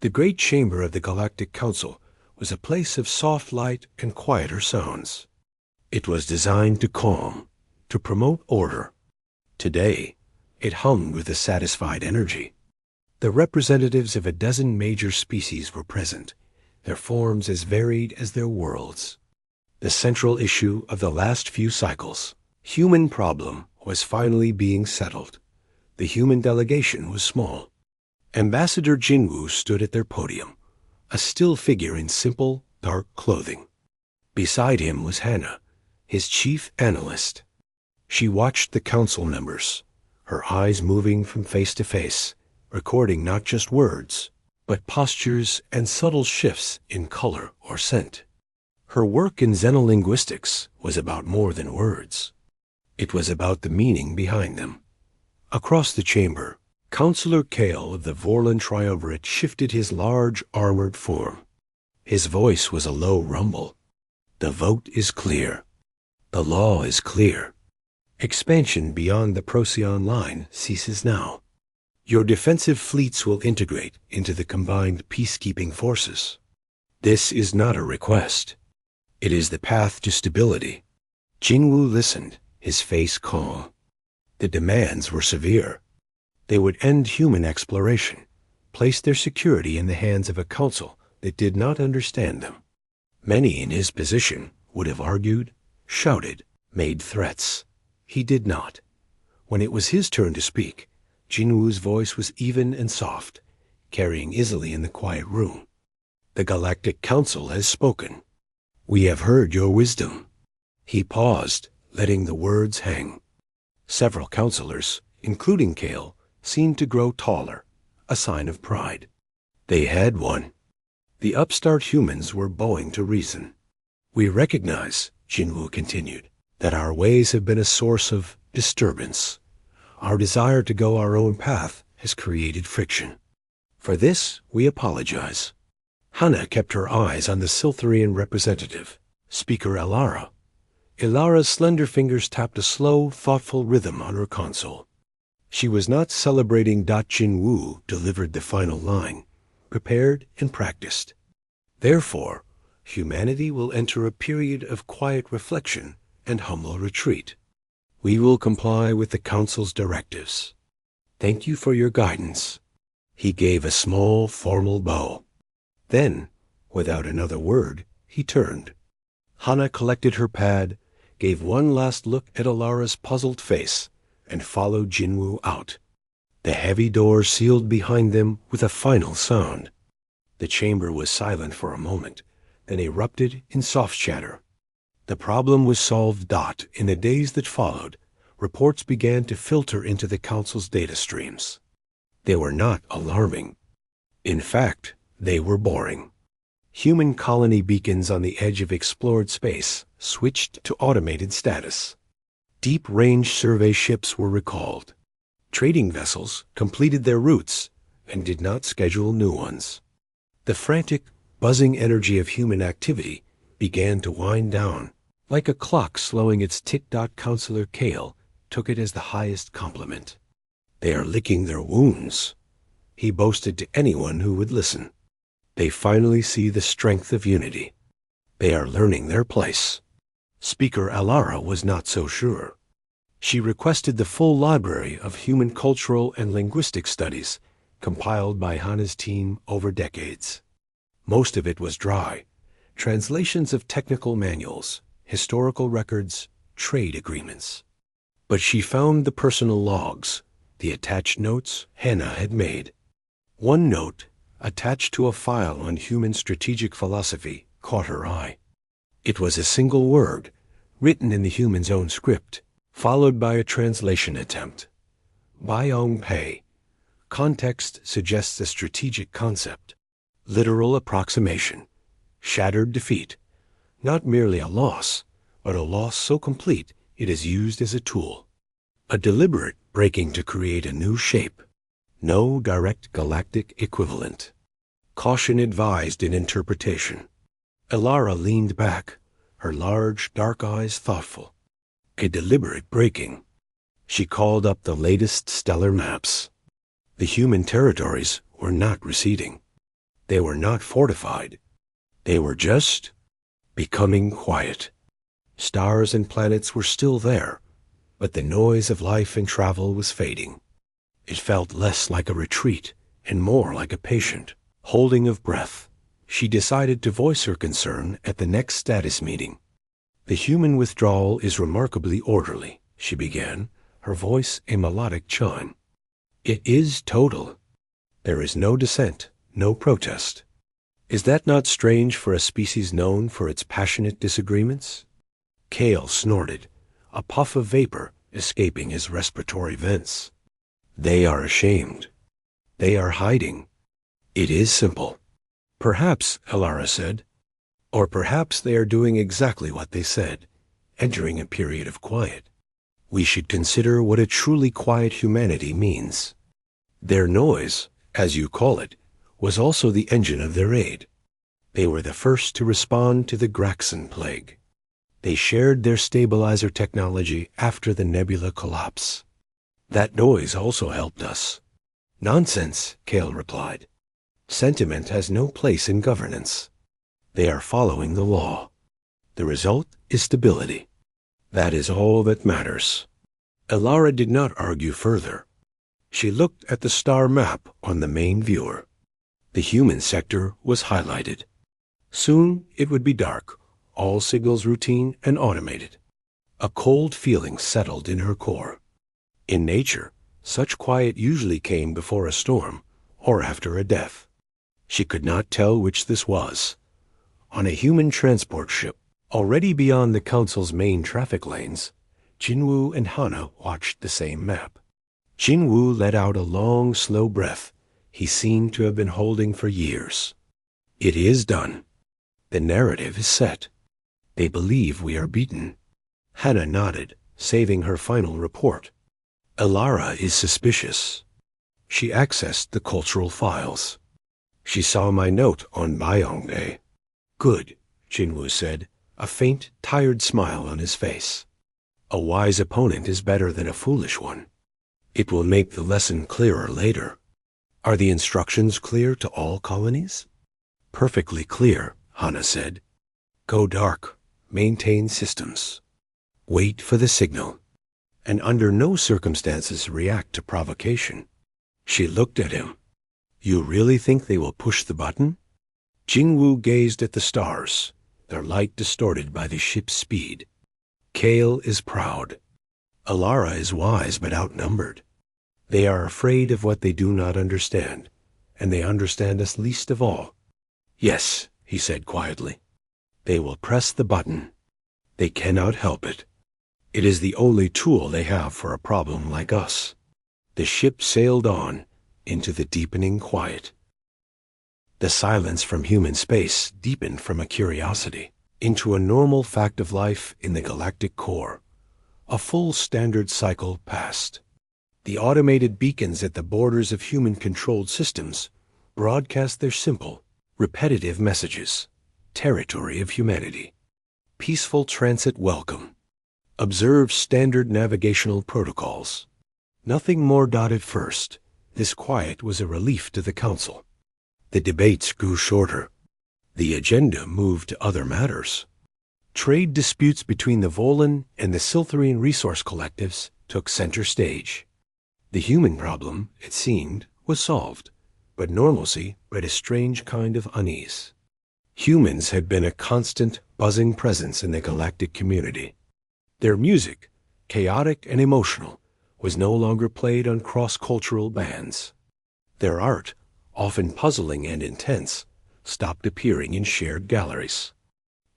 The great chamber of the Galactic Council was a place of soft light and quieter sounds. It was designed to calm, to promote order. Today, it hummed with a satisfied energy. The representatives of a dozen major species were present, their forms as varied as their worlds. The central issue of the last few cycles, human problem, was finally being settled. The human delegation was small. Ambassador Jinwoo stood at their podium, a still figure in simple, dark clothing. Beside him was Hannah, his chief analyst. She watched the council members, her eyes moving from face to face, recording not just words, but postures and subtle shifts in color or scent. Her work in xenolinguistics was about more than words. It was about the meaning behind them. Across the chamber, Counselor Kale of the Vorlon Triumvirate shifted his large, armored form. His voice was a low rumble. The vote is clear. The law is clear. Expansion beyond the Procyon line ceases now. Your defensive fleets will integrate into the combined peacekeeping forces. This is not a request. It is the path to stability. Jinwoo listened, his face calm. The demands were severe. They would end human exploration, place their security in the hands of a council that did not understand them. Many in his position would have argued, shouted, made threats. He did not. When it was his turn to speak, Jinwoo's voice was even and soft, carrying easily in the quiet room. The Galactic Council has spoken. We have heard your wisdom. He paused, letting the words hang. Several counselors, including Kale, seemed to grow taller, a sign of pride. They had won. The upstart humans were bowing to reason. We recognize, Jinwoo continued, that our ways have been a source of disturbance. Our desire to go our own path has created friction. For this, we apologize. Hannah kept her eyes on the Siltherian representative, Speaker Alara. Ilara's slender fingers tapped a slow, thoughtful rhythm on her console. She was not celebrating. Jinwoo delivered the final line, prepared and practiced. Therefore, humanity will enter a period of quiet reflection and humble retreat. We will comply with the Council's directives. Thank you for your guidance. He gave a small, formal bow. Then, without another word, he turned. Hannah collected her pad, gave one last look at Alara's puzzled face, and followed Jinwoo out. The heavy doors sealed behind them with a final sound. The chamber was silent for a moment, then erupted in soft chatter. The problem was solved. In the days that followed, reports began to filter into the Council's data streams. They were not alarming. In fact, they were boring. Human colony beacons on the edge of explored space switched to automated status. Deep-range survey ships were recalled. Trading vessels completed their routes and did not schedule new ones. The frantic, buzzing energy of human activity began to wind down. Like a clock slowing its tick. Counselor Kale took it as the highest compliment. They are licking their wounds, he boasted to anyone who would listen. They finally see the strength of unity. They are learning their place. Speaker Alara was not so sure. She requested the full library of human cultural and linguistic studies compiled by Hannah's team over decades. Most of it was dry, translations of technical manuals, historical records, trade agreements. But she found the personal logs, the attached notes Hannah had made. One note, attached to a file on human strategic philosophy, caught her eye. It was a single word, written in the human's own script, followed by a translation attempt. Byong Pei. Context suggests a strategic concept. Literal approximation. Shattered defeat. Not merely a loss, but a loss so complete it is used as a tool. A deliberate breaking to create a new shape. No direct galactic equivalent. Caution advised in interpretation. Alara leaned back, her large, dark eyes thoughtful. A deliberate breaking. She called up the latest stellar maps. The human territories were not receding. They were not fortified. They were just becoming quiet. Stars and planets were still there, but the noise of life and travel was fading. It felt less like a retreat and more like a patient holding of breath. She decided to voice her concern at the next status meeting. "The human withdrawal is remarkably orderly," she began, her voice a melodic chime. "It is total. There is no dissent, no protest. Is that not strange for a species known for its passionate disagreements?" Kale snorted, a puff of vapor escaping his respiratory vents. "They are ashamed. They are hiding. It is simple." "Perhaps," Alara said. "Or perhaps they are doing exactly what they said, entering a period of quiet. We should consider what a truly quiet humanity means. Their noise, as you call it, was also the engine of their aid. They were the first to respond to the Graxon plague. They shared their stabilizer technology after the nebula collapse. That noise also helped us." "Nonsense," Kale replied. "Sentiment has no place in governance. They are following the law. The result is stability. That is all that matters." Alara did not argue further. She looked at the star map on the main viewer. The human sector was highlighted. Soon it would be dark, all signals routine and automated. A cold feeling settled in her core. In nature, such quiet usually came before a storm or after a death. She could not tell which this was. On a human transport ship, already beyond the Council's main traffic lanes, Jinwoo and Hana watched the same map. Jinwoo let out a long, slow breath he seemed to have been holding for years. "It is done. The narrative is set. They believe we are beaten." Hana nodded, saving her final report. "Alara is suspicious." She accessed the cultural files. She saw my note on Byong Day. "Good," Jinwoo said, a faint, tired smile on his face. "A wise opponent is better than a foolish one. It will make the lesson clearer later." "Are the instructions clear to all colonies?" "Perfectly clear," Hana said. "Go dark. Maintain systems. Wait for the signal. And under no circumstances react to provocation." She looked at him. "You really think they will push the button?" Jinwoo gazed at the stars, their light distorted by the ship's speed. "Kale is proud. Alara is wise but outnumbered. They are afraid of what they do not understand, and they understand us least of all." "Yes," he said quietly. "They will press the button. They cannot help it. It is the only tool they have for a problem like us." The ship sailed on into the deepening quiet. The silence from human space deepened from a curiosity into a normal fact of life in the galactic core. A full standard cycle passed. The automated beacons at the borders of human-controlled systems broadcast their simple, repetitive messages. Territory of humanity. Peaceful transit welcome. Observe standard navigational protocols. Nothing more dotted first. This quiet was a relief to the Council. The debates grew shorter. The agenda moved to other matters. Trade disputes between the Volan and the Siltharian resource collectives took center stage. The human problem, it seemed, was solved, but normalcy bred a strange kind of unease. Humans had been a constant, buzzing presence in the galactic community. Their music, chaotic and emotional, was no longer played on cross-cultural bands. Their art, often puzzling and intense, stopped appearing in shared galleries.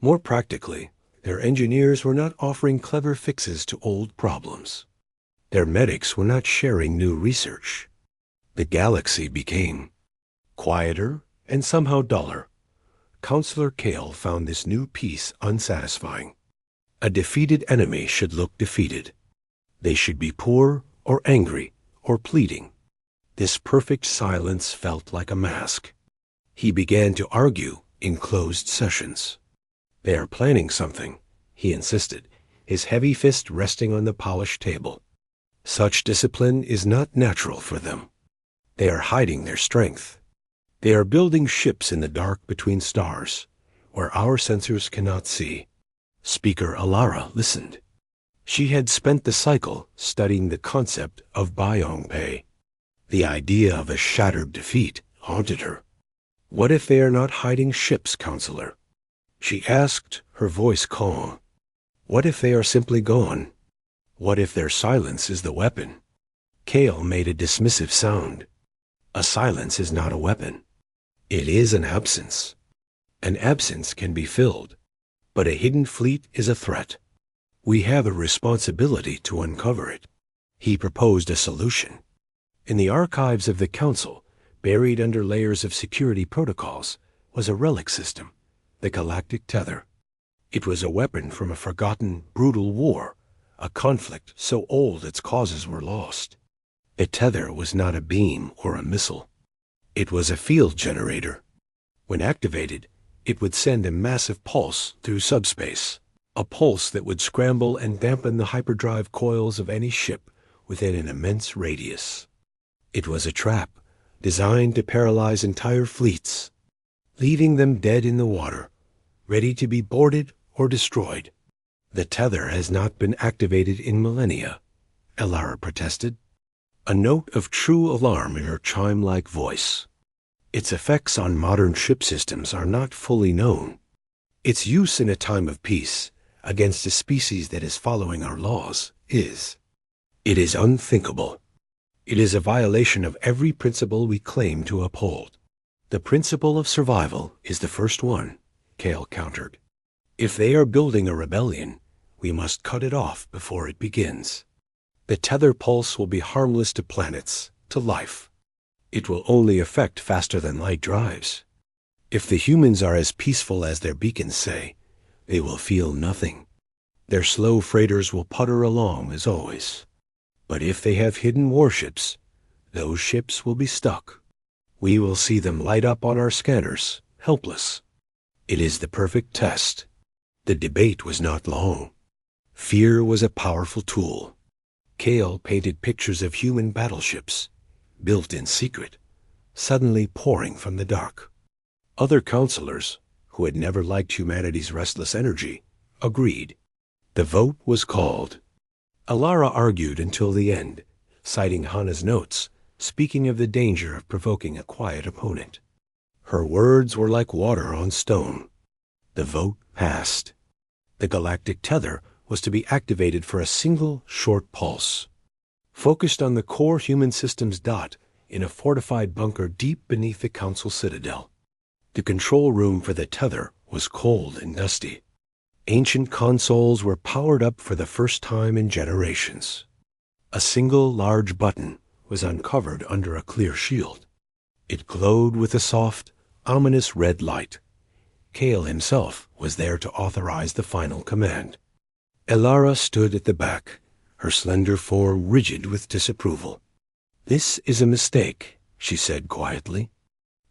More practically, their engineers were not offering clever fixes to old problems. Their medics were not sharing new research. The galaxy became quieter and somehow duller. Counselor Kale found this new peace unsatisfying. A defeated enemy should look defeated. They should be poor or angry or pleading. This perfect silence felt like a mask. He began to argue in closed sessions. "They are planning something," he insisted, his heavy fist resting on the polished table. "Such discipline is not natural for them. They are hiding their strength. They are building ships in the dark between stars, where our sensors cannot see. Speaker Alara listened. She had spent the cycle studying the concept of Byongpei. The idea of a shattered defeat haunted her. What if they are not hiding ships, counselor? She asked, her voice calm. What if they are simply gone? What if their silence is the weapon? Kale made a dismissive sound. A silence is not a weapon. It is an absence. An absence can be filled, but a hidden fleet is a threat. We have a responsibility to uncover it. He proposed a solution. In the archives of the Council, buried under layers of security protocols, was a relic system, the Galactic Tether. It was a weapon from a forgotten, brutal war, a conflict so old its causes were lost. The tether was not a beam or a missile. It was a field generator. When activated, it would send a massive pulse through subspace, a pulse that would scramble and dampen the hyperdrive coils of any ship within an immense radius. It was a trap designed to paralyze entire fleets, leaving them dead in the water, ready to be boarded or destroyed. The tether has not been activated in millennia, Alara protested, a note of true alarm in her chime-like voice. Its effects on modern ship systems are not fully known. Its use in a time of peace against a species that is following our laws is. It is unthinkable. It is a violation of every principle we claim to uphold. The principle of survival is the first one, Kale countered. If they are building a rebellion, we must cut it off before it begins. The tether pulse will be harmless to planets, to life. It will only affect faster-than-light drives. If the humans are as peaceful as their beacons say, they will feel nothing. Their slow freighters will putter along as always. But if they have hidden warships, those ships will be stuck. We will see them light up on our scanners, helpless. It is the perfect test. The debate was not long. Fear was a powerful tool. Kale painted pictures of human battleships, built in secret, suddenly pouring from the dark. Other counselors, who had never liked humanity's restless energy, agreed. The vote was called. Alara argued until the end, citing Hana's notes, speaking of the danger of provoking a quiet opponent. Her words were like water on stone. The vote passed. The galactic tether was to be activated for a single short pulse. Focused on the core human system's dot in a fortified bunker deep beneath the Council citadel. The control room for the tether was cold and dusty. Ancient consoles were powered up for the first time in generations. A single large button was uncovered under a clear shield. It glowed with a soft, ominous red light. Kale himself was there to authorize the final command. Alara stood at the back, her slender form rigid with disapproval. "This is a mistake," she said quietly.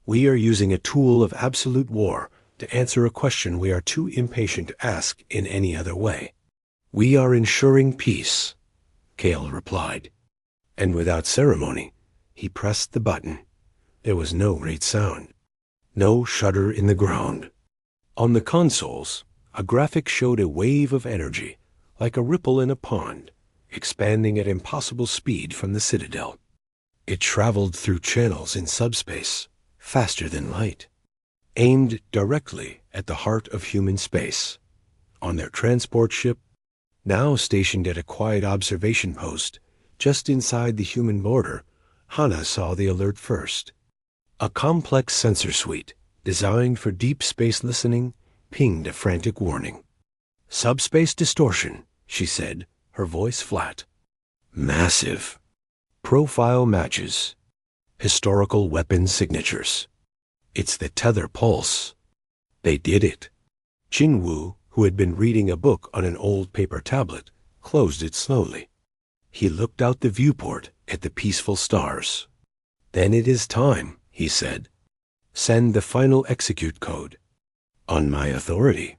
"We are using a tool of absolute war to answer a question we are too impatient to ask in any other way. We are ensuring peace," Kale replied. And without ceremony, he pressed the button. There was no great sound, no shudder in the ground. On the consoles, a graphic showed a wave of energy, like a ripple in a pond, expanding at impossible speed from the citadel. It traveled through channels in subspace, faster than light, aimed directly at the heart of human space. On their transport ship, now stationed at a quiet observation post just inside the human border, Hana saw the alert first. A complex sensor suite, designed for deep space listening, pinged a frantic warning. "Subspace distortion," she said, her voice flat. "Massive. Profile matches. Historical weapon signatures. It's the tether pulse." They did it. Jinwoo, who had been reading a book on an old paper tablet, closed it slowly. He looked out the viewport at the peaceful stars. "Then it is time," he said. "Send the final execute code. On my authority.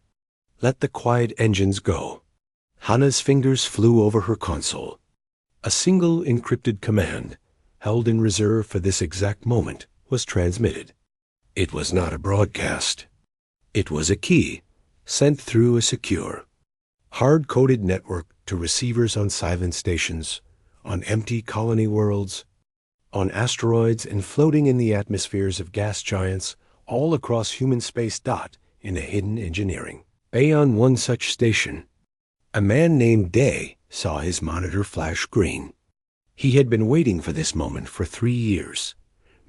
Let the quiet engines go." Hana's fingers flew over her console. A single encrypted command, held in reserve for this exact moment, was transmitted. It was not a broadcast. It was a key, sent through a secure, hard-coded network to receivers on silent stations, on empty colony worlds, on asteroids and floating in the atmospheres of gas giants all across human space. In a hidden engineering bay on one such station, a man named Day saw his monitor flash green. He had been waiting for this moment for 3 years,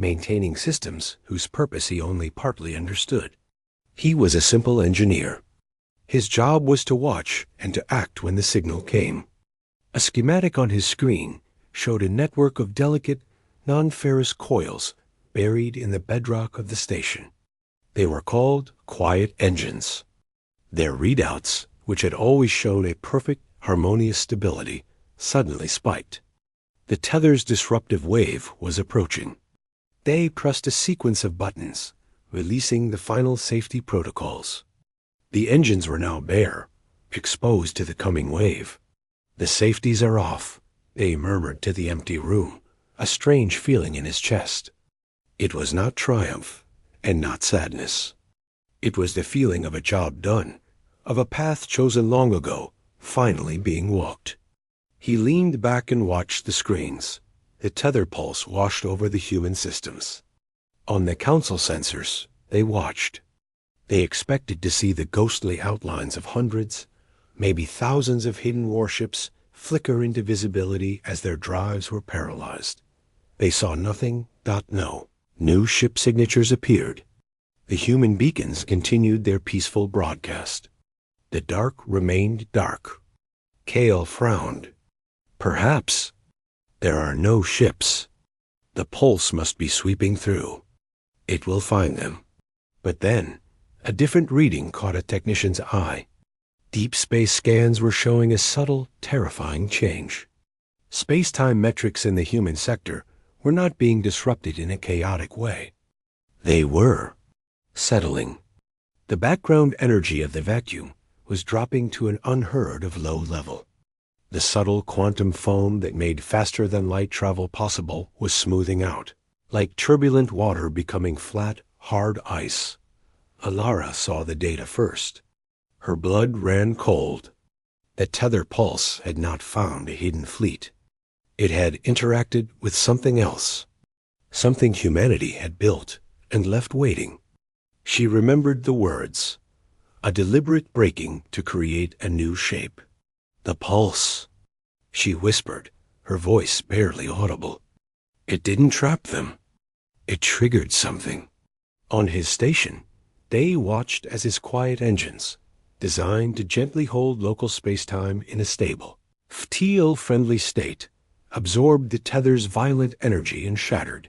maintaining systems whose purpose he only partly understood. He was a simple engineer. His job was to watch and to act when the signal came. A schematic on his screen showed a network of delicate, non-ferrous coils buried in the bedrock of the station. They were called quiet engines. Their readouts, which had always shown a perfect, harmonious stability, suddenly spiked. The tether's disruptive wave was approaching. They pressed a sequence of buttons, releasing the final safety protocols. The engines were now bare, exposed to the coming wave. The safeties are off, They murmured to the empty room, a strange feeling in his chest. It was not triumph, and not sadness. It was the feeling of a job done, of a path chosen long ago, finally being walked. He leaned back and watched the screens. The tether pulse washed over the human systems. On the council sensors, they watched. They expected to see the ghostly outlines of hundreds, maybe thousands of hidden warships flicker into visibility as their drives were paralyzed. They saw nothing. No. New ship signatures appeared. The human beacons continued their peaceful broadcast. The dark remained dark. Kale frowned. Perhaps there are no ships. The pulse must be sweeping through. It will find them. But then, a different reading caught a technician's eye. Deep space scans were showing a subtle, terrifying change. Space-time metrics in the human sector were not being disrupted in a chaotic way. They were settling. The background energy of the vacuum was dropping to an unheard of low level. The subtle quantum foam that made faster-than-light travel possible was smoothing out, like turbulent water becoming flat, hard ice. Alara saw the data first. Her blood ran cold. The tether pulse had not found a hidden fleet. It had interacted with something else, something humanity had built and left waiting. She remembered the words, a deliberate breaking to create a new shape. The pulse, she whispered, her voice barely audible. It didn't trap them. It triggered something. On his station, Day watched as his quiet engines, designed to gently hold local space-time in a stable, FTL-friendly state, absorbed the tether's violent energy and shattered.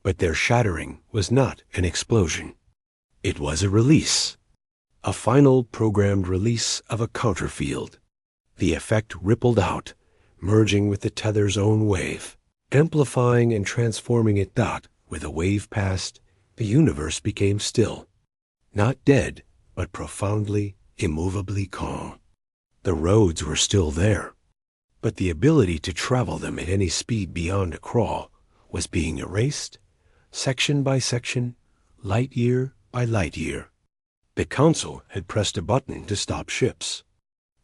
But their shattering was not an explosion. It was a release, a final programmed release of a counterfield. The effect rippled out, merging with the tether's own wave, amplifying and transforming it. With a wave passed, the universe became still. Not dead, but profoundly, immovably calm. The roads were still there, but the ability to travel them at any speed beyond a crawl was being erased, section by section, light year by light year. The Council had pressed a button to stop ships.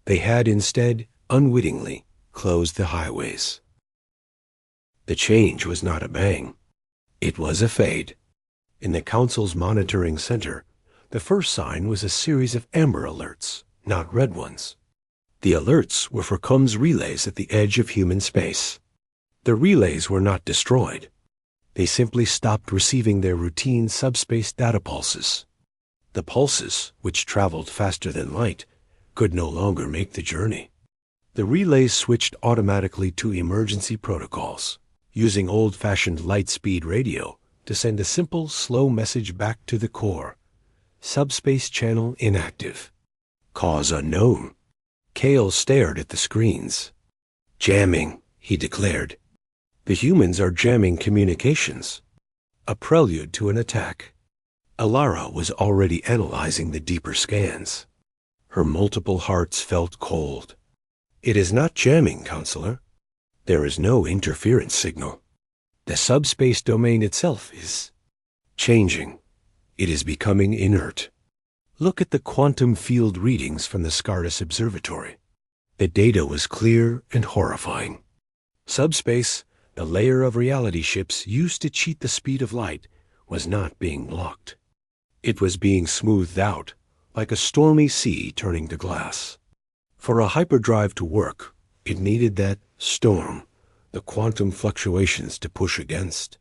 They had instead, unwittingly, closed the highways. The change was not a bang. It was a fade. In the Council's monitoring center, the first sign was a series of amber alerts, not red ones. The alerts were for comms relays at the edge of human space. The relays were not destroyed. They simply stopped receiving their routine subspace data pulses. The pulses, which traveled faster than light, could no longer make the journey. The relays switched automatically to emergency protocols, using old-fashioned light-speed radio to send a simple, slow message back to the core. Subspace channel inactive. Cause unknown. Kale stared at the screens. Jamming, he declared. The humans are jamming communications. A prelude to an attack. Alara was already analyzing the deeper scans. Her multiple hearts felt cold. It is not jamming, Counselor. There is no interference signal. The subspace domain itself is changing. It is becoming inert. Look at the quantum field readings from the Scardus Observatory. The data was clear and horrifying. Subspace, the layer of reality ships used to cheat the speed of light, was not being blocked. It was being smoothed out, like a stormy sea turning to glass. For a hyperdrive to work, it needed that storm, the quantum fluctuations to push against.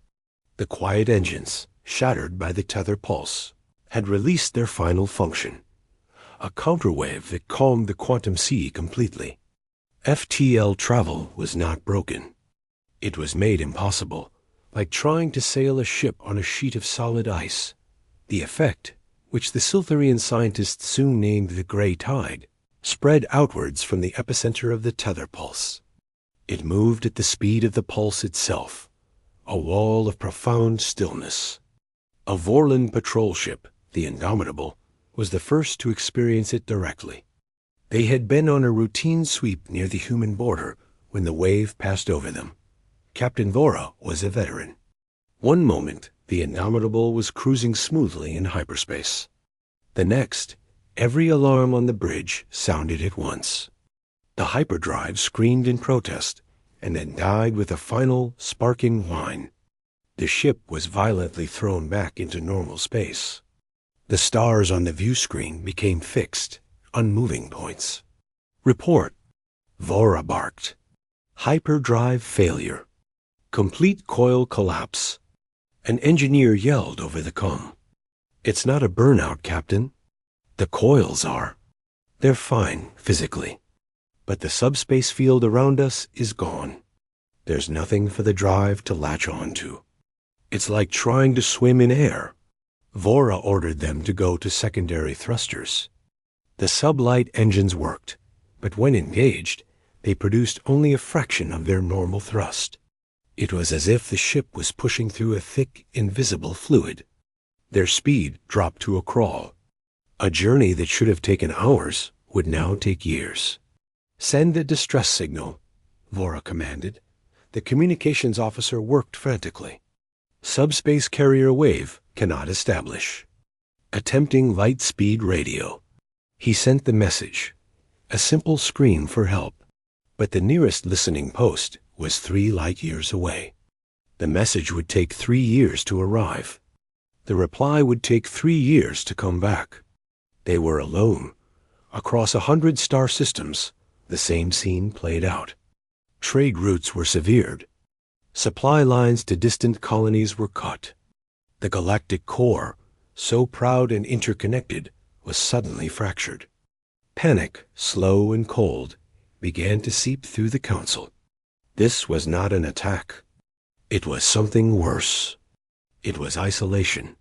The quiet engines, shattered by the tether pulse, had released their final function, a counterwave that calmed the quantum sea completely. FTL travel was not broken. It was made impossible, like trying to sail a ship on a sheet of solid ice. The effect, which the Siltherian scientists soon named the Gray Tide, spread outwards from the epicenter of the tether pulse. It moved at the speed of the pulse itself, a wall of profound stillness. A Vorlon patrol ship, the Indomitable, was the first to experience it directly. They had been on a routine sweep near the human border when the wave passed over them. Captain Vora was a veteran. One moment, the Indomitable was cruising smoothly in hyperspace. The next, every alarm on the bridge sounded at once. The hyperdrive screamed in protest and then died with a final, sparking whine. The ship was violently thrown back into normal space. The stars on the view screen became fixed, unmoving points. Report. Vora barked. Hyperdrive failure. Complete coil collapse. An engineer yelled over the comm. It's not a burnout, Captain. The coils are. They're fine, physically. But the subspace field around us is gone. There's nothing for the drive to latch on to. It's like trying to swim in air. Vora ordered them to go to secondary thrusters. The sublight engines worked, but when engaged, they produced only a fraction of their normal thrust. It was as if the ship was pushing through a thick, invisible fluid. Their speed dropped to a crawl. A journey that should have taken hours would now take years. Send a distress signal, Vora commanded. The communications officer worked frantically. Subspace carrier wave cannot establish. Attempting light speed radio. He sent the message, a simple scream for help. But the nearest listening post was 3 light years away. The message would take 3 years to arrive. The reply would take 3 years to come back. They were alone. Across 100 star systems, the same scene played out. Trade routes were severed. Supply lines to distant colonies were cut. The galactic core, so proud and interconnected, was suddenly fractured. Panic, slow and cold, began to seep through the council. This was not an attack. It was something worse. It was isolation.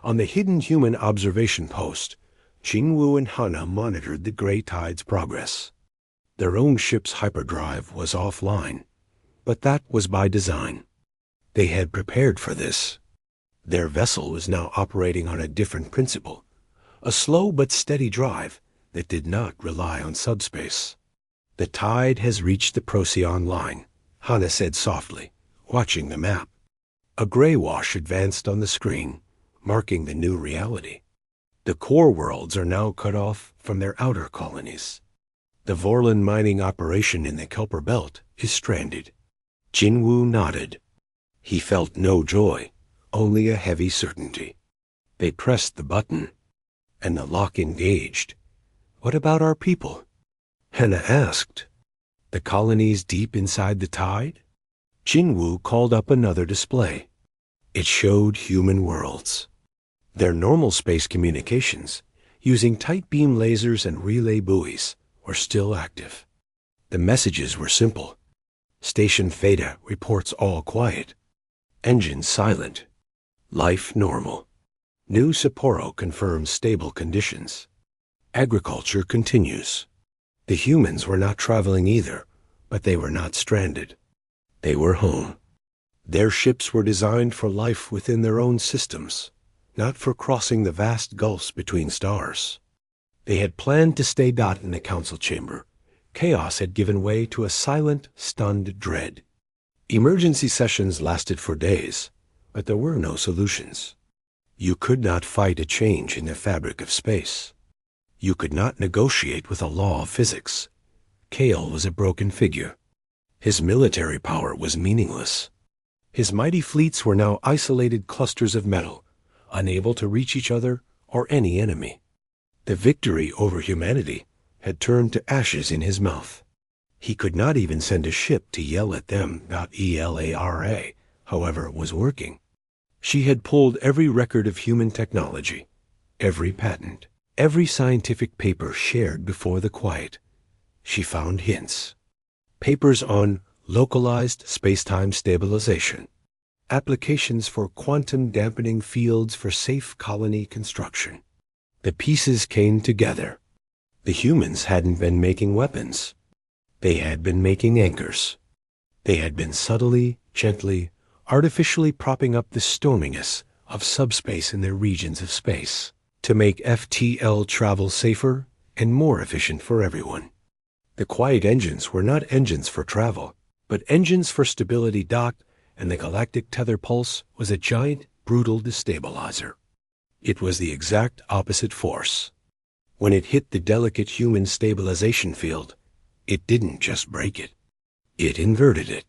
On the hidden human observation post, Jinwoo and Hana monitored the Gray Tide's progress. Their own ship's hyperdrive was offline, but that was by design. They had prepared for this. Their vessel was now operating on a different principle, a slow but steady drive that did not rely on subspace. The tide has reached the Procyon line, Hana said softly, watching the map. A gray wash advanced on the screen, marking the new reality. The core worlds are now cut off from their outer colonies. The Vorlon mining operation in the Kelper Belt is stranded. Jinwoo nodded. He felt no joy, only a heavy certainty. They pressed the button, and the lock engaged. What about our people? Hana asked. The colonies deep inside the tide? Jinwoo called up another display. It showed human worlds. Their normal space communications, using tight beam lasers and relay buoys, were still active. The messages were simple. Station Theta reports all quiet. Engines silent. Life normal. New Sapporo confirms stable conditions. Agriculture continues. The humans were not traveling either, but they were not stranded. They were home. Their ships were designed for life within their own systems, not for crossing the vast gulfs between stars. They had planned to stay dot in the council chamber. Chaos had given way to a silent, stunned dread. Emergency sessions lasted for days, but there were no solutions. You could not fight a change in the fabric of space. You could not negotiate with a law of physics. Kale was a broken figure. His military power was meaningless. His mighty fleets were now isolated clusters of metal, unable to reach each other or any enemy. The victory over humanity had turned to ashes in his mouth. He could not even send a ship to yell at them about ELARA, however it was working. She had pulled every record of human technology, every patent, every scientific paper shared before the quiet. She found hints. Papers on localized space-time stabilization, applications for quantum dampening fields for safe colony construction. The pieces came together. The humans hadn't been making weapons. They had been making anchors. They had been subtly, gently, artificially propping up the storminess of subspace in their regions of space to make FTL travel safer and more efficient for everyone. The quiet engines were not engines for travel, but engines for stability docked, and the galactic tether pulse was a giant, brutal destabilizer. It was the exact opposite force. When it hit the delicate human stabilization field, it didn't just break it. It inverted it.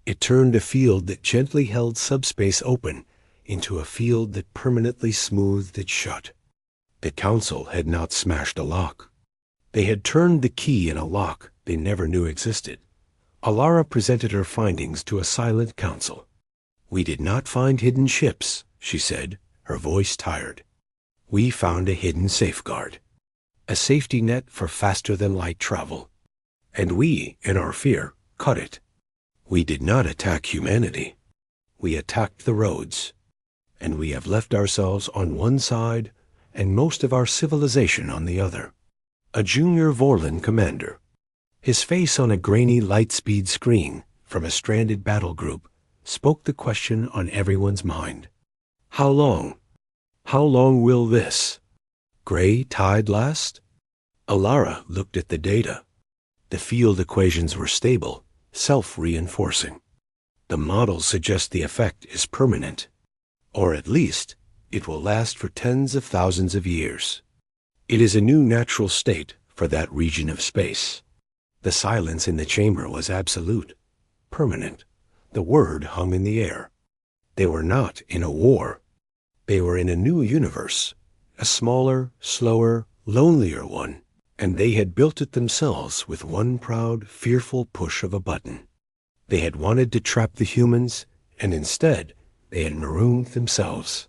It turned a field that gently held subspace open into a field that permanently smoothed it shut. The Council had not smashed a lock. They had turned the key in a lock they never knew existed. Alara presented her findings to a silent council. "We did not find hidden ships," she said, her voice tired. "We found a hidden safeguard, a safety net for faster-than-light travel. And we, in our fear, cut it. We did not attack humanity. We attacked the roads. And we have left ourselves on one side and most of our civilization on the other." A junior Vorlon commander, his face on a grainy light-speed screen from a stranded battle group, spoke the question on everyone's mind. How long? How long will this gray tide last? Alara looked at the data. The field equations were stable, self-reinforcing. The models suggest the effect is permanent, or at least it will last for tens of thousands of years. It is a new natural state for that region of space. The silence in the chamber was absolute, permanent. The word hung in the air. They were not in a war. They were in a new universe, a smaller, slower, lonelier one, and they had built it themselves with one proud, fearful push of a button. They had wanted to trap the humans, and instead they had marooned themselves.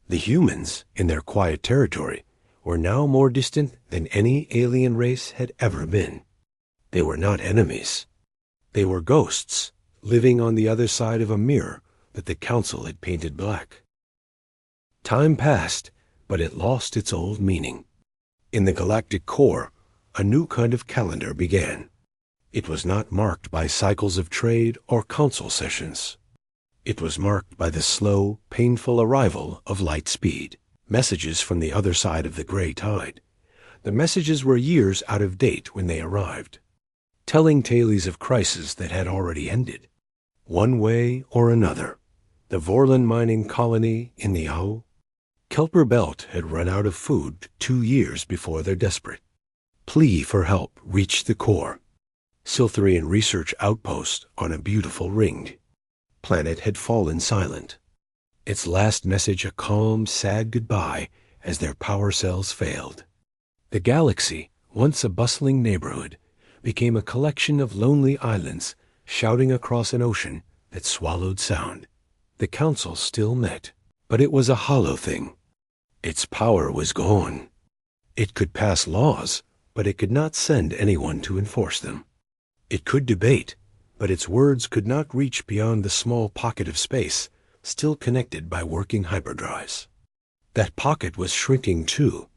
The humans, in their quiet territory, were now more distant than any alien race had ever been. They were not enemies. They were ghosts, living on the other side of a mirror that the Council had painted black. Time passed, but it lost its old meaning. In the galactic core, a new kind of calendar began. It was not marked by cycles of trade or council sessions. It was marked by the slow, painful arrival of light speed. Messages from the other side of the gray tide. The messages were years out of date when they arrived, telling tales of crises that had already ended. One way or another, the Vorlon mining colony in the Au Kelper Belt had run out of food 2 years before their desperate plea for help reached the core. Siltherian research outpost on a beautiful ringed planet had fallen silent. Its last message a calm, sad goodbye as their power cells failed. The galaxy, once a bustling neighborhood, became a collection of lonely islands shouting across an ocean that swallowed sound. The Council still met, but it was a hollow thing. Its power was gone. It could pass laws, but it could not send anyone to enforce them. It could debate, but its words could not reach beyond the small pocket of space still connected by working hyperdrives. That pocket was shrinking too,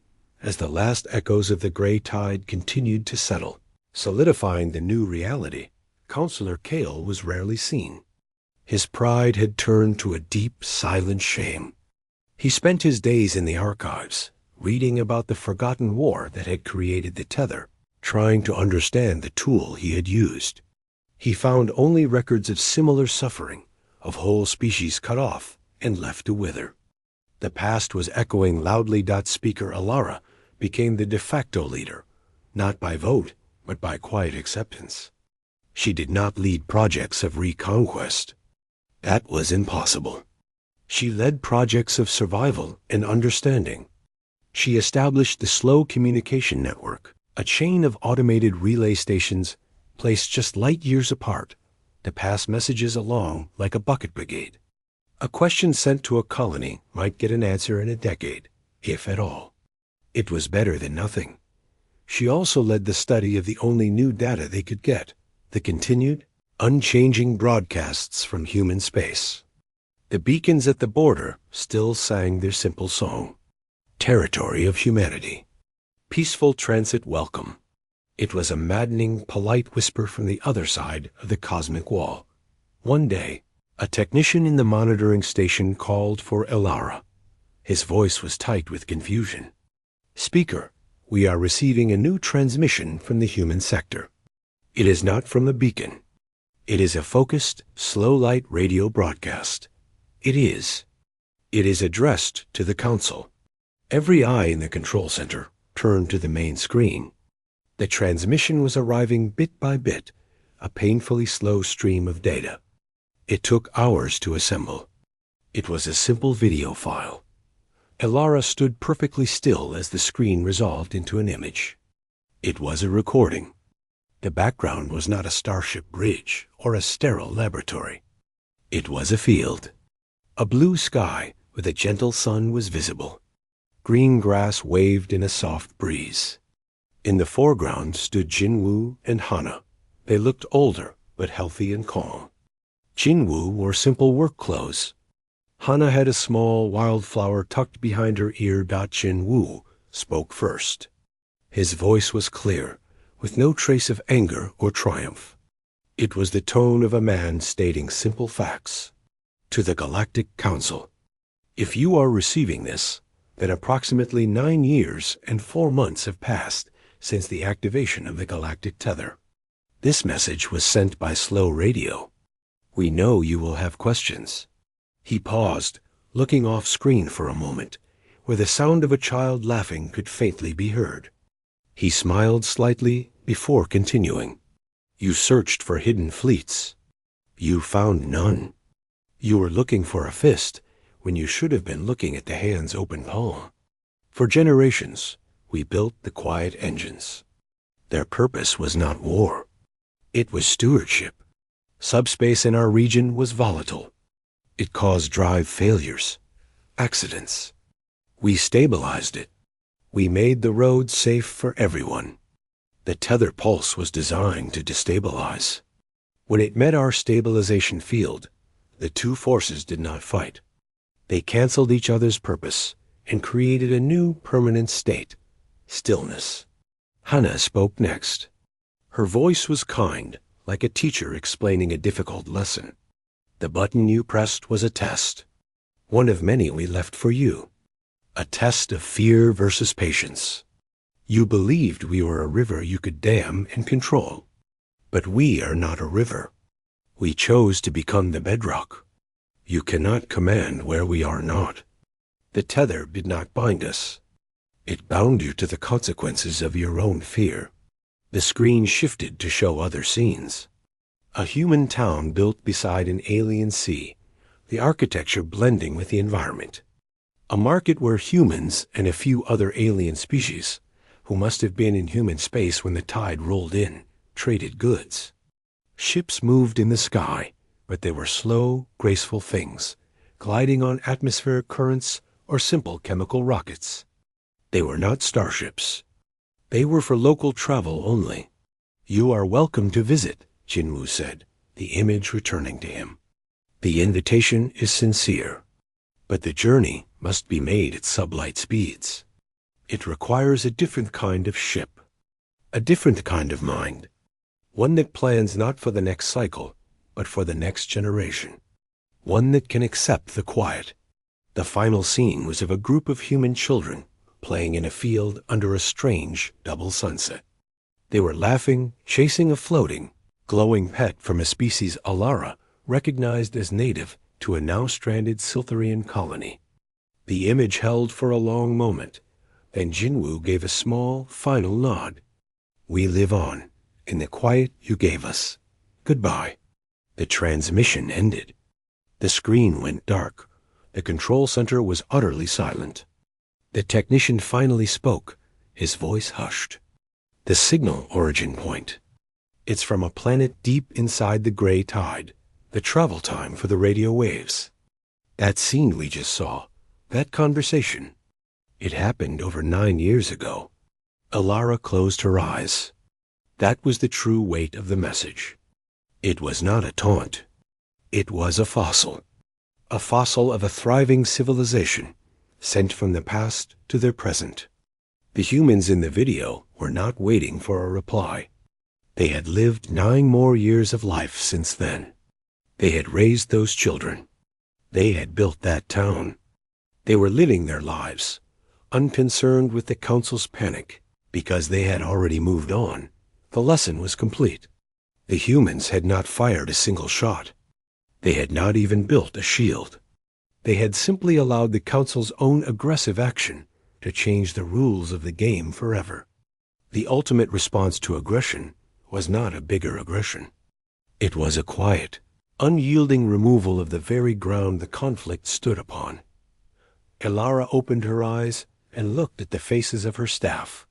as the last echoes of the gray tide continued to settle, solidifying the new reality. Counselor Kale was rarely seen. His pride had turned to a deep, silent shame. He spent his days in the archives, reading about the forgotten war that had created the tether, trying to understand the tool he had used. He found only records of similar suffering, of whole species cut off and left to wither. The past was echoing loudly. Speaker Alara became the de facto leader, not by vote, but by quiet acceptance. She did not lead projects of reconquest. That was impossible. She led projects of survival and understanding. She established the Slow Communication Network, a chain of automated relay stations placed just light years apart to pass messages along like a bucket brigade. A question sent to a colony might get an answer in a decade, if at all. It was better than nothing. She also led the study of the only new data they could get, the continued, unchanging broadcasts from human space. The beacons at the border still sang their simple song. Territory of humanity. Peaceful transit welcome. It was a maddening, polite whisper from the other side of the cosmic wall. One day, a technician in the monitoring station called for Alara. His voice was tight with confusion. "Speaker, we are receiving a new transmission from the human sector. It is not from the beacon. It is a focused, slow-light radio broadcast. It is addressed to the Council." Every eye in the control center turned to the main screen. The transmission was arriving bit by bit, a painfully slow stream of data. It took hours to assemble. It was a simple video file. Alara stood perfectly still as the screen resolved into an image. It was a recording. The background was not a starship bridge or a sterile laboratory. It was a field. A blue sky with a gentle sun was visible. Green grass waved in a soft breeze. In the foreground stood Jinwoo and Hana. They looked older, but healthy and calm. Jinwoo wore simple work clothes. Hana had a small wildflower tucked behind her ear. Jinwoo spoke first. His voice was clear, with no trace of anger or triumph. It was the tone of a man stating simple facts. To the Galactic Council. If you are receiving this, then approximately 9 years and 4 months have passed since the activation of the galactic tether. This message was sent by slow radio. We know you will have questions. He paused, looking off screen for a moment, where the sound of a child laughing could faintly be heard. He smiled slightly before continuing. You searched for hidden fleets. You found none. You were looking for a fist when you should have been looking at the hand's open palm. For generations, we built the quiet engines. Their purpose was not war. It was stewardship. Subspace in our region was volatile. It caused drive failures, accidents. We stabilized it. We made the road safe for everyone. The tether pulse was designed to destabilize. When it met our stabilization field, the two forces did not fight. They canceled each other's purpose and created a new permanent state, stillness. Hana spoke next. Her voice was kind, like a teacher explaining a difficult lesson. The button you pressed was a test, one of many we left for you. A test of fear versus patience. You believed we were a river you could dam and control. But we are not a river. We chose to become the bedrock. You cannot command where we are not. The tether did not bind us. It bound you to the consequences of your own fear. The screen shifted to show other scenes. A human town built beside an alien sea, the architecture blending with the environment. A market where humans and a few other alien species, who must have been in human space when the tide rolled in, traded goods. Ships moved in the sky, but they were slow, graceful things, gliding on atmospheric currents or simple chemical rockets. They were not starships. They were for local travel only. You are welcome to visit, Jinwoo said, the image returning to him. The invitation is sincere, but the journey must be made at sublight speeds. It requires a different kind of ship, a different kind of mind, one that plans not for the next cycle, but for the next generation, one that can accept the quiet. The final scene was of a group of human children playing in a field under a strange double sunset. They were laughing, chasing a floating, glowing pet from a species Alara recognized as native to a now stranded Siltharian colony. The image held for a long moment. Then Jinwoo gave a small, final nod. "We live on, in the quiet you gave us. Goodbye." The transmission ended. The screen went dark. The control center was utterly silent. The technician finally spoke, his voice hushed. "The signal origin point. It's from a planet deep inside the gray tide. The travel time for the radio waves. That scene we just saw, that conversation, it happened over 9 years ago." Alara closed her eyes. That was the true weight of the message. It was not a taunt. It was a fossil of a thriving civilization, sent from the past to their present. The humans in the video were not waiting for a reply. They had lived 9 more years of life since then. They had raised those children. They had built that town. They were living their lives, unconcerned with the Council's panic, because they had already moved on. The lesson was complete. The humans had not fired a single shot. They had not even built a shield. They had simply allowed the Council's own aggressive action to change the rules of the game forever. The ultimate response to aggression was not a bigger aggression. It was a quiet, unyielding removal of the very ground the conflict stood upon. Alara opened her eyes and looked at the faces of her staff.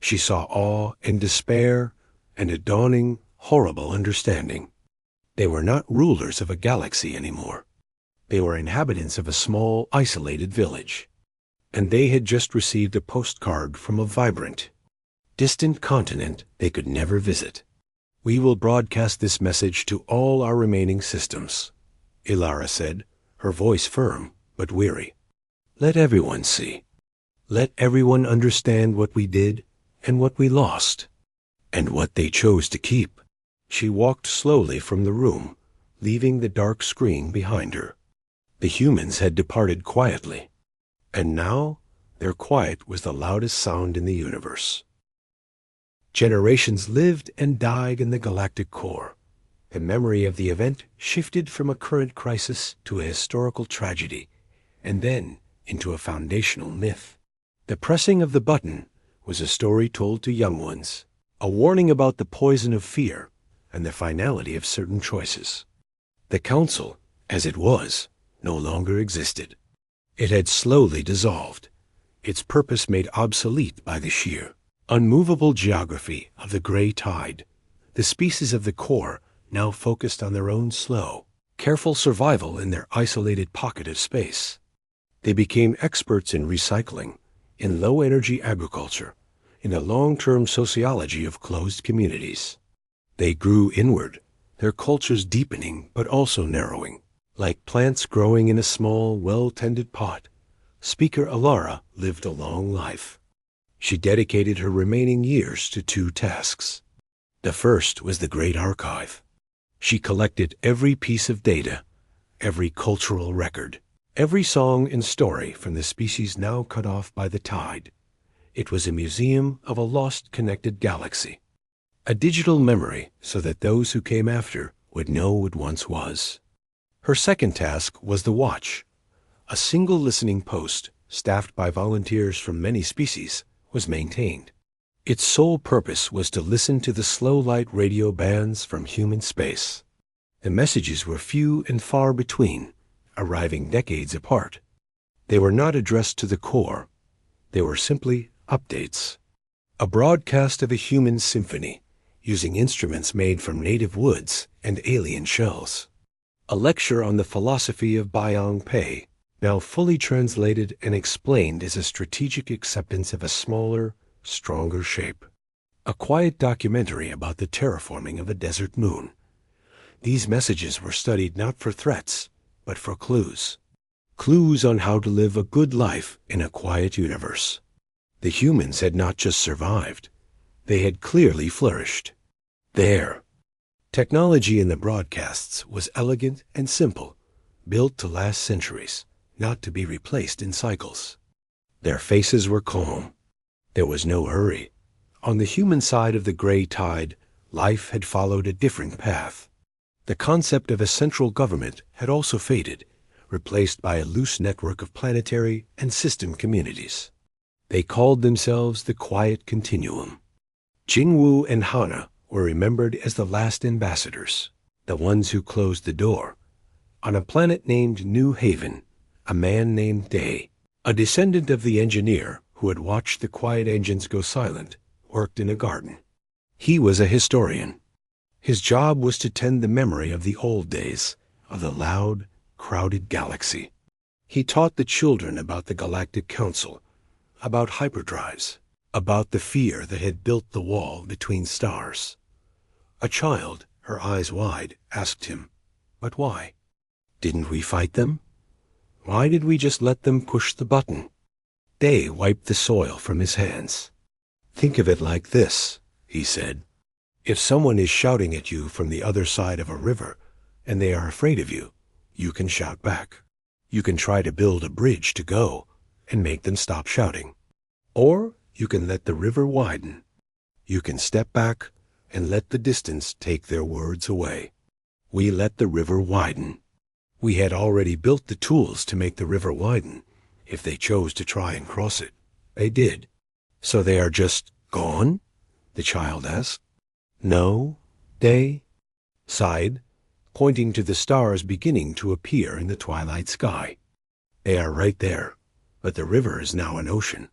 She saw awe and despair and a dawning, horrible understanding. They were not rulers of a galaxy anymore. They were inhabitants of a small, isolated village. And they had just received a postcard from a vibrant, distant continent they could never visit. "We will broadcast this message to all our remaining systems," Alara said, her voice firm but weary. "Let everyone see. Let everyone understand what we did and what we lost, and what they chose to keep." She walked slowly from the room, leaving the dark screen behind her. The humans had departed quietly, and now their quiet was the loudest sound in the universe. Generations lived and died in the galactic core. The memory of the event shifted from a current crisis to a historical tragedy, and then into a foundational myth. The pressing of the button was a story told to young ones, a warning about the poison of fear and the finality of certain choices. The Council, as it was, no longer existed. It had slowly dissolved, its purpose made obsolete by the sheer, unmovable geography of the gray tide. The species of the core now focused on their own slow, careful survival in their isolated pocket of space. They became experts in recycling, in low-energy agriculture, in a long-term sociology of closed communities. They grew inward, their cultures deepening but also narrowing. Like plants growing in a small, well-tended pot, Speaker Alara lived a long life. She dedicated her remaining years to 2 tasks. The first was the Great Archive. She collected every piece of data, every cultural record, every song and story from the species now cut off by the tide. It was a museum of a lost connected galaxy, a digital memory so that those who came after would know what once was. Her second task was the Watch. A single listening post, staffed by volunteers from many species, was maintained. Its sole purpose was to listen to the slow-light radio bands from human space. The messages were few and far between, arriving decades apart. They were not addressed to the core. They were simply updates. A broadcast of a human symphony, using instruments made from native woods and alien shells. A lecture on the philosophy of Byong Pei, now fully translated and explained as a strategic acceptance of a smaller, stronger shape. A quiet documentary about the terraforming of a desert moon. These messages were studied not for threats, but for clues. Clues on how to live a good life in a quiet universe. The humans had not just survived. They had clearly flourished. There. Technology in the broadcasts was elegant and simple, built to last centuries, not to be replaced in cycles. Their faces were calm. There was no hurry. On the human side of the gray tide, life had followed a different path. The concept of a central government had also faded, replaced by a loose network of planetary and system communities. They called themselves the Quiet Continuum. Jingwu and Hana were remembered as the last ambassadors, the ones who closed the door. On a planet named New Haven, a man named Day, a descendant of the engineer who had watched the quiet engines go silent, worked in a garden. He was a historian. His job was to tend the memory of the old days, of the loud, crowded galaxy. He taught the children about the Galactic Council, about hyperdrives, about the fear that had built the wall between stars. A child, her eyes wide, asked him, "But why? Didn't we fight them? Why did we just let them push the button?" Day wiped the soil from his hands. "Think of it like this," he said. "If someone is shouting at you from the other side of a river, and they are afraid of you, you can shout back. You can try to build a bridge to go and make them stop shouting. Or you can let the river widen. You can step back and let the distance take their words away." We let the river widen. We had already built the tools to make the river widen. If they chose to try and cross it, they did. "So they are just gone?" the child asked. "No," Day sighed, pointing to the stars beginning to appear in the twilight sky. "They are right there, but the river is now an ocean.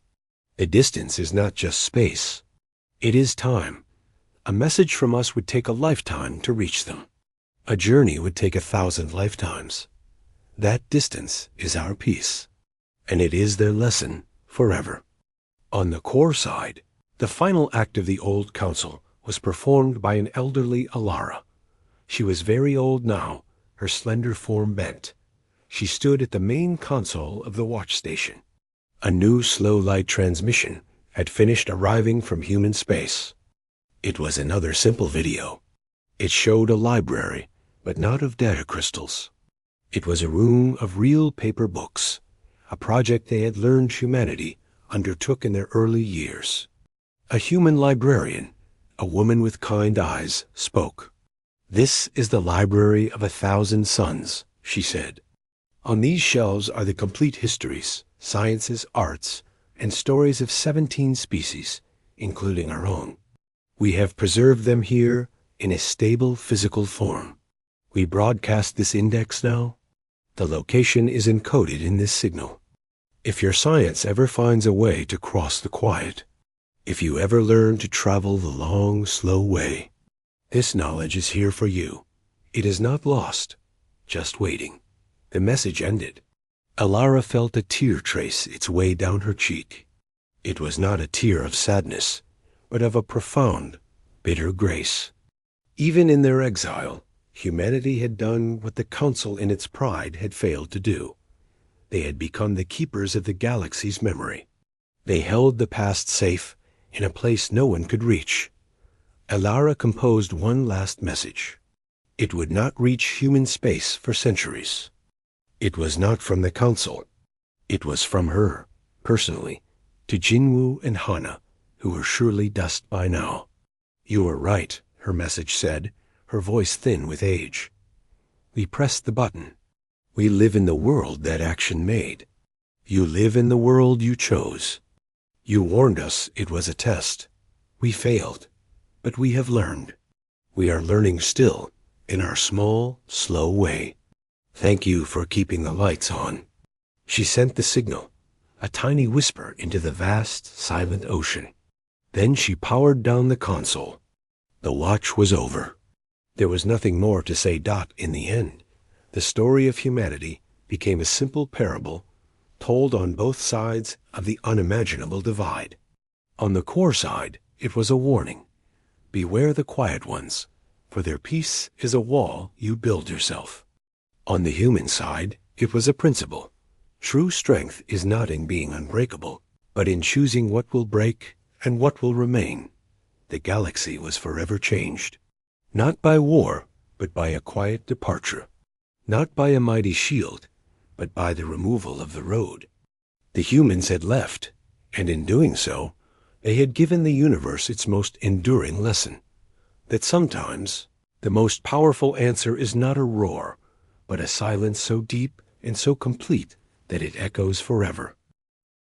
The distance is not just space. It is time. A message from us would take a lifetime to reach them. A journey would take 1,000 lifetimes. That distance is our peace, and it is their lesson forever." On the core side, the final act of the old council was performed by an elderly Alara. She was very old now, her slender form bent. She stood at the main console of the watch station. A new slow light transmission had finished arriving from human space. It was another simple video. It showed a library, but not of data crystals. It was a room of real paper books, a project they had learned humanity undertook in their early years. A human librarian, a woman with kind eyes, spoke. "This is the library of 1,000 suns," she said. "On these shelves are the complete histories, sciences, arts, and stories of 17 species, including our own. We have preserved them here in a stable physical form. We broadcast this index now. The location is encoded in this signal. If your science ever finds a way to cross the quiet, if you ever learn to travel the long, slow way, this knowledge is here for you. It is not lost, just waiting." The message ended. Alara felt a tear trace its way down her cheek. It was not a tear of sadness, but of a profound, bitter grace. Even in their exile, humanity had done what the Council in its pride had failed to do. They had become the keepers of the galaxy's memory. They held the past safe in a place no one could reach. Alara composed one last message. It would not reach human space for centuries. It was not from the Council. It was from her, personally, to Jinwu and Hana, who were surely dust by now. "You were right," her message said, her voice thin with age. "We pressed the button. We live in the world that action made. You live in the world you chose. You warned us it was a test. We failed, but we have learned. We are learning still, in our small, slow way. Thank you for keeping the lights on." She sent the signal, a tiny whisper into the vast, silent ocean. Then she powered down the console. The watch was over. There was nothing more to say. In the end, the story of humanity became a simple parable told on both sides of the unimaginable divide. On the core side, it was a warning. Beware the quiet ones, for their peace is a wall you build yourself. On the human side, it was a principle. True strength is not in being unbreakable, but in choosing what will break and what will remain. The galaxy was forever changed. Not by war, but by a quiet departure. Not by a mighty shield, but by the removal of the road. The humans had left, and in doing so, they had given the universe its most enduring lesson. That sometimes the most powerful answer is not a roar, but a silence so deep and so complete that it echoes forever.